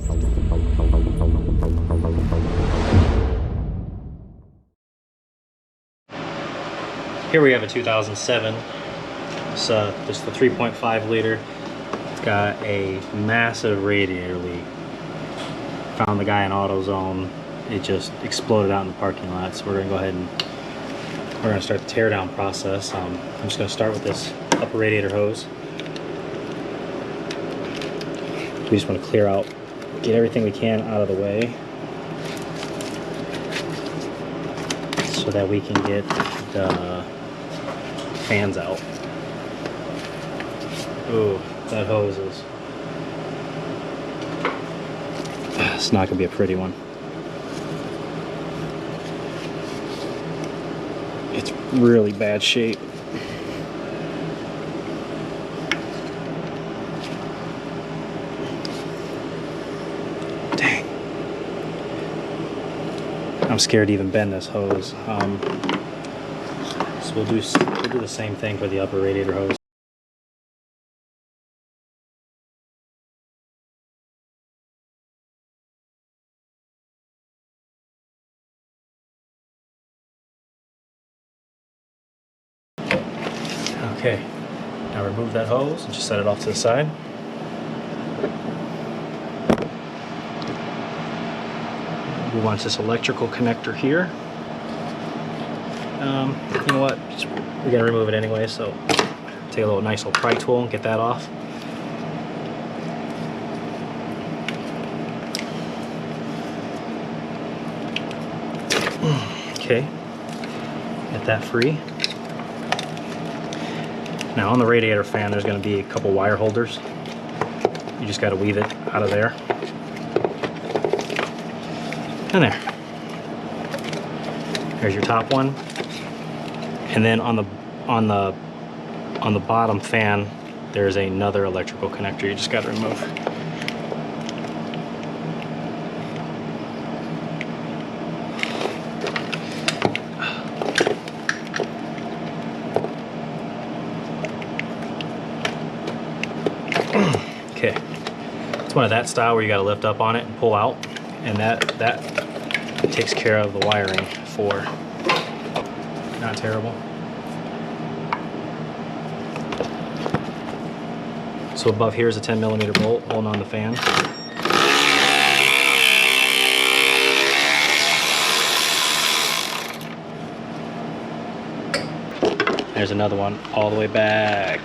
Here we have a 2007. It's just the 3.5 liter. It's got a massive radiator leak. Found the guy in AutoZone. It just exploded out in the parking lot. So we're gonna go ahead and we're gonna start the teardown process. I'm just gonna start with this upper radiator hose. We just want to clear out, get everything we can out of the way, so that we can get the fans out. Ooh, that hose is, it's not gonna be a pretty one. It's really bad shape. Dang. I'm scared to even bend this hose. So we'll do the same thing for the upper radiator hose. Okay, now remove that hose and just set it off to the side. We want this electrical connector here. You know what? We're gonna remove it anyway, so take a nice little pry tool and get that off. Okay, get that free. Now on the radiator fan, there's going to be a couple wire holders. You just got to weave it out of there. And there. There's your top one. And then on the bottom fan, there's another electrical connector you just got to remove. Okay, it's one of that style where you got to lift up on it and pull out, and that takes care of the wiring for. Not terrible. So above here is a 10mm bolt holding on the fan. There's another one all the way back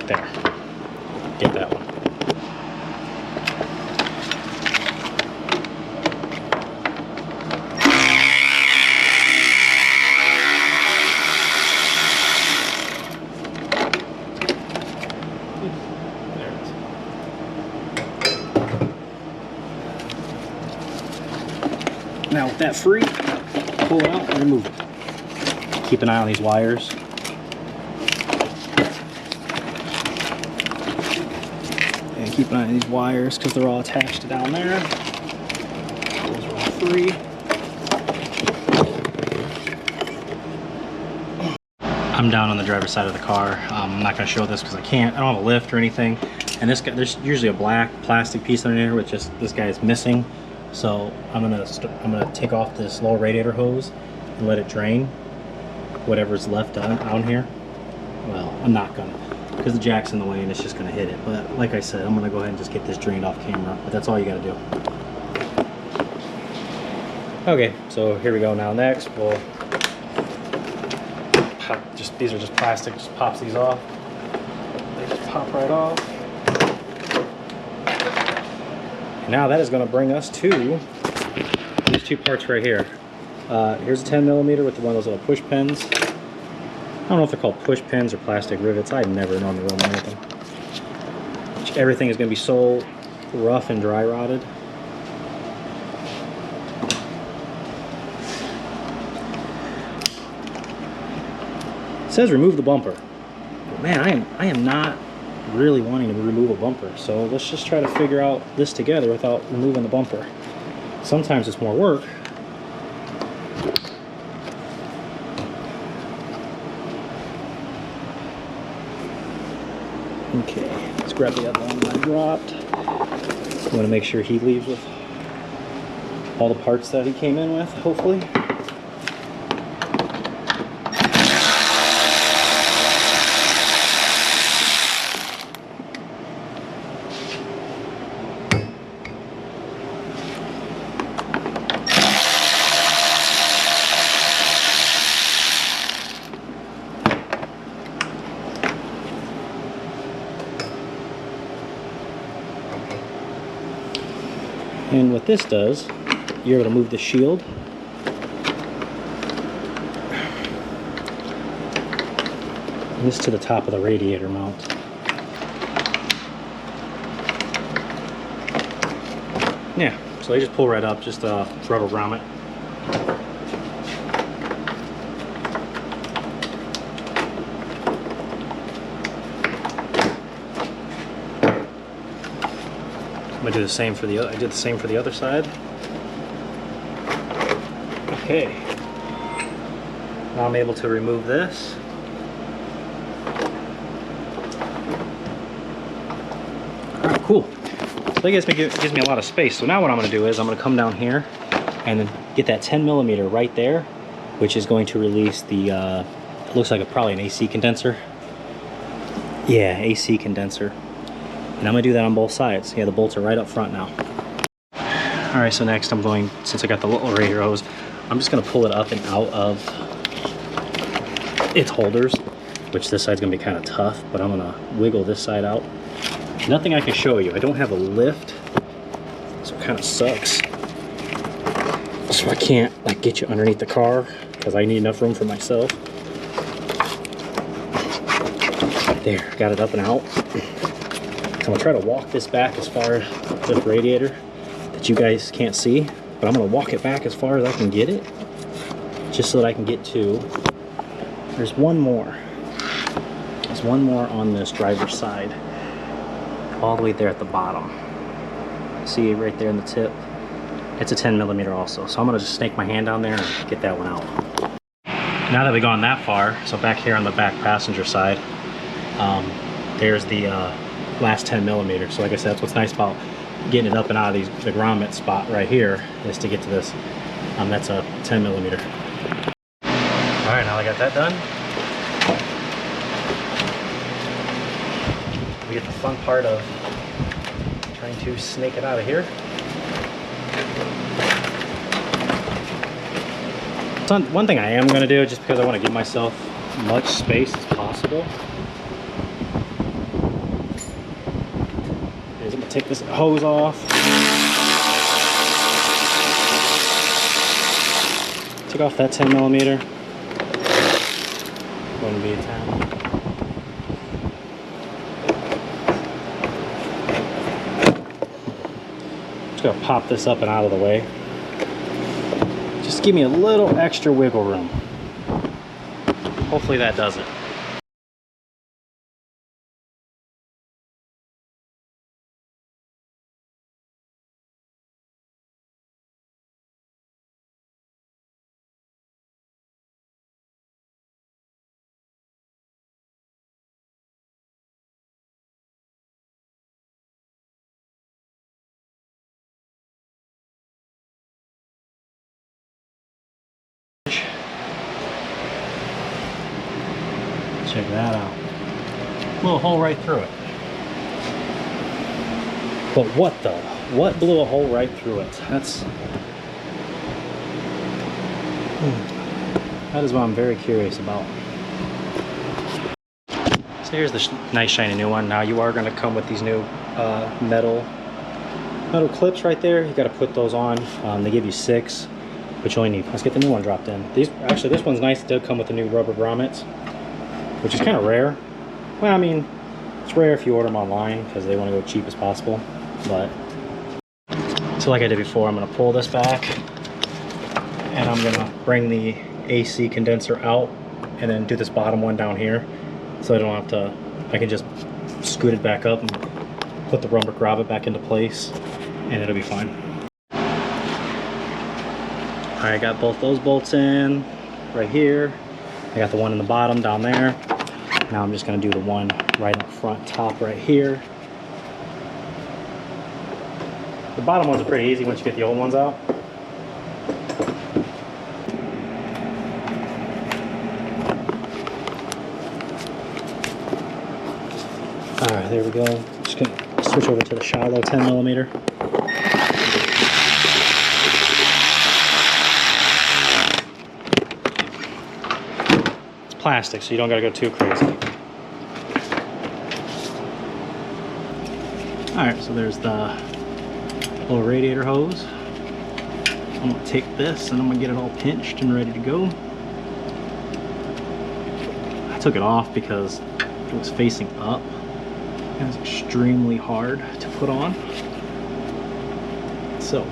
there. Get that one. There it is. Now with that free, pull it out and remove it. Keep an eye on these wires. Keep an eye on these wires because they're all attached down there. Those are all free. I'm down on the driver's side of the car. I'm not going to show this because I can't. I don't have a lift or anything. And this guy, there's usually a black plastic piece under there, which just this guy is missing. So I'm gonna take off this lower radiator hose and let it drain whatever's left on here. Well, I'm not gonna, because the jack's in the way and it's just gonna hit it. But like I said, I'm gonna go ahead and just get this drained off camera. But that's all you gotta do. Okay, so here we go. Now next, we'll pop, these are just plastic. Just pops these off. They just pop right off. Now that is going to bring us to these two parts right here. Here's a 10mm with one of those little push pins. I don't know if they're called push pins or plastic rivets. I'd never known the real name of them. Everything is going to be so rough and dry rotted. It says remove the bumper. But man, I am not really wanting to remove a bumper, so let's just try to figure out this together without removing the bumper. Sometimes it's more work. Okay, let's grab the other one that I dropped. want to make sure he leaves with all the parts that he came in with, hopefully. And what this does, you're able to move the shield. And this to the top of the radiator mount. Yeah, so they just pull right up, just a rubber grommet. I'm gonna do the same for the other. I did the same for the other side. Okay. Now I'm able to remove this. All right, cool. So that gives me a lot of space. So now what I'm gonna do is I'm gonna come down here and then get that 10mm right there, which is going to release the, it looks like probably an AC condenser. Yeah, AC condenser. And I'm gonna do that on both sides. Yeah, the bolts are right up front now. All right, so next I'm going, since I got the little radiator hose, I'm just gonna pull it up and out of its holders, which this side's gonna be kind of tough, but I'm gonna wiggle this side out. Nothing I can show you. I don't have a lift, so it kind of sucks. So I can't like get you underneath the car because I need enough room for myself. There, got it up and out. So I'm gonna try to walk this back as far as the radiator that you guys can't see, but I'm gonna walk it back as far as I can get it, just so that I can get to, there's one more. There's one more on this driver's side, all the way there at the bottom. See right there in the tip? It's a 10mm also. So I'm gonna just snake my hand down there and get that one out. Now that we've gone that far, so back here on the back passenger side, there's the last 10mm. So like I said, that's what's nice about getting it up and out of the grommet spot right here, is to get to this. That's a 10mm. All right, now I got that done. We get the fun part of trying to snake it out of here. So one thing I am going to do, just because I want to give myself as much space as possible, is I'm going to take this hose off. Take off that 10mm. Wouldn't be a 10. Just going to pop this up and out of the way. Just give me a little extra wiggle room. Hopefully that does it. Check that out. Blew a hole right through it. But what blew a hole right through it? That is what I'm very curious about. So here's the nice shiny new one. Now you are going to come with these new metal clips right there. You got to put those on. They give you 6, but you only need. Let's get the new one dropped in. Actually, this one's nice. It did come with the new rubber grommets, which is kind of rare. Well, I mean, it's rare if you order them online because they want to go cheap as possible. But so like I did before, I'm going to pull this back and I'm going to bring the AC condenser out and then do this bottom one down here, so I don't have to. I can just scoot it back up and put the rubber grommet back into place, and it'll be fine. All right, I got both those bolts in right here. I got the one in the bottom down there. Now I'm just going to do the one right up front top right here. The bottom ones are pretty easy once you get the old ones out. Alright, there we go. Just gonna switch over to the shallow 10mm. It's plastic, so you don't gotta go too crazy. Alright, so there's the little radiator hose. I'm gonna take this and I'm gonna get it all pinched and ready to go. I took it off because it was facing up and it's extremely hard to put on. So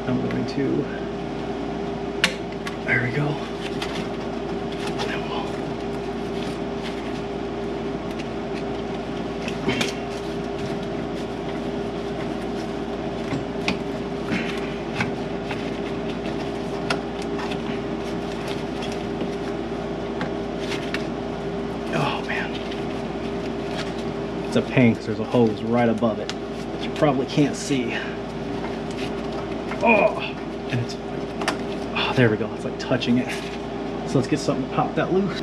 I'm going to, there we go. It's a pain because there's a hose right above it that you probably can't see. Oh, and it's, oh, there we go. It's like touching it. So let's get something to pop that loose.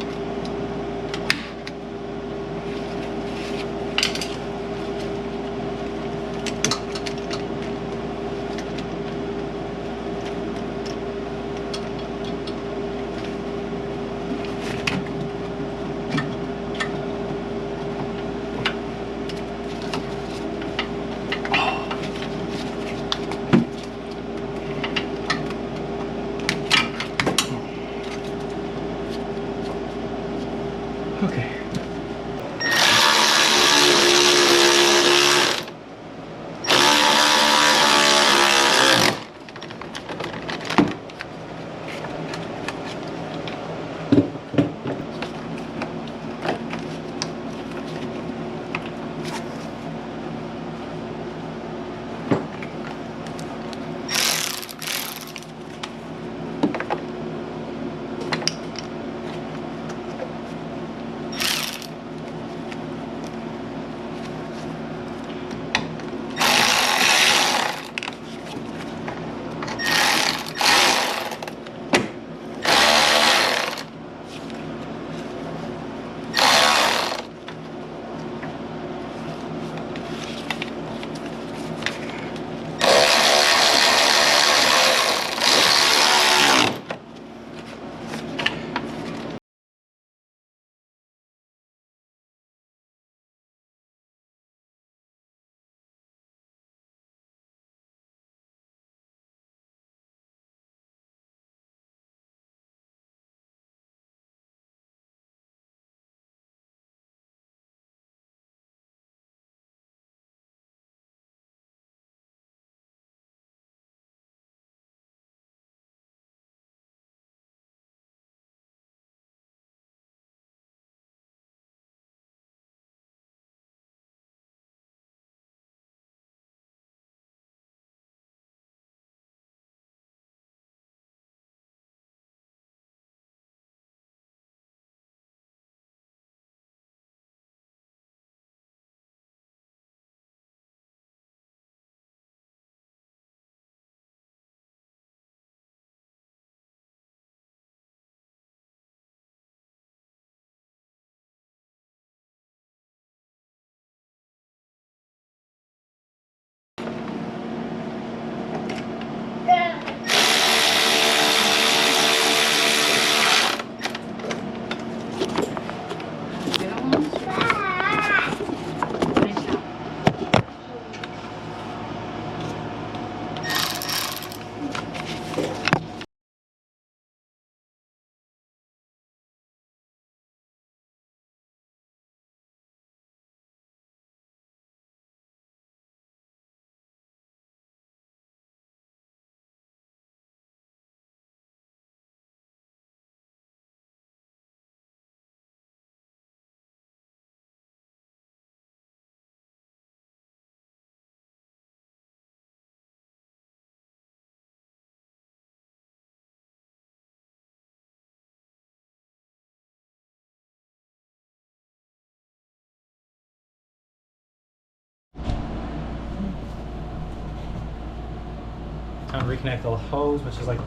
Time to reconnect the hose, which is like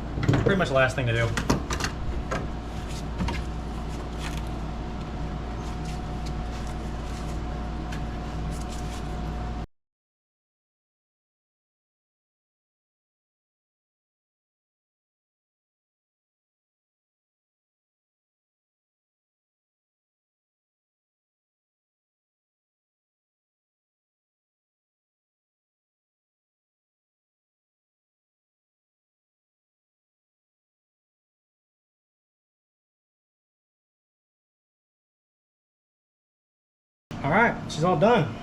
pretty much the last thing to do. All right, she's all done.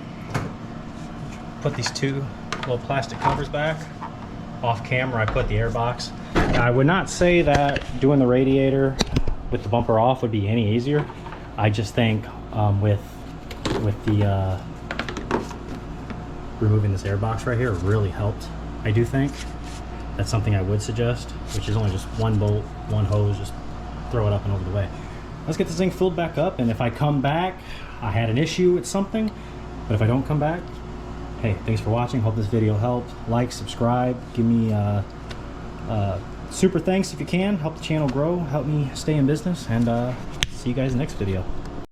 Put these two little plastic covers back. Off camera, I put the air box. Now, I would not say that doing the radiator with the bumper off would be any easier. I just think with the removing this air box right here really helped. I do think that's something I would suggest, which is only just one bolt, one hose, just throw it up and over the way. Let's get this thing filled back up, and if I come back, I had an issue with something, but if I don't come back, hey, thanks for watching. Hope this video helped. Like, subscribe, give me super thanks if you can. Help the channel grow, help me stay in business, and see you guys in the next video.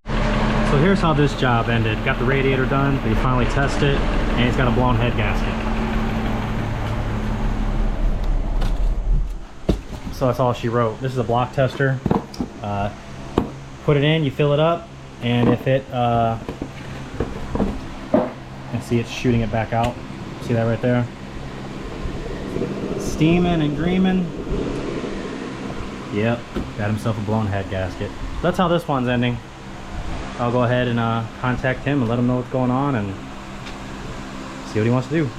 So here's how this job ended. Got the radiator done, we finally tested it, and it's got a blown head gasket. So that's all she wrote. This is a block tester. Put it in, you fill it up, and if it and see it's shooting it back out. See that right there? Steaming and dreaming. Yep, got himself a blown head gasket. That's how this one's ending. I'll go ahead and contact him and let him know what's going on and see what he wants to do.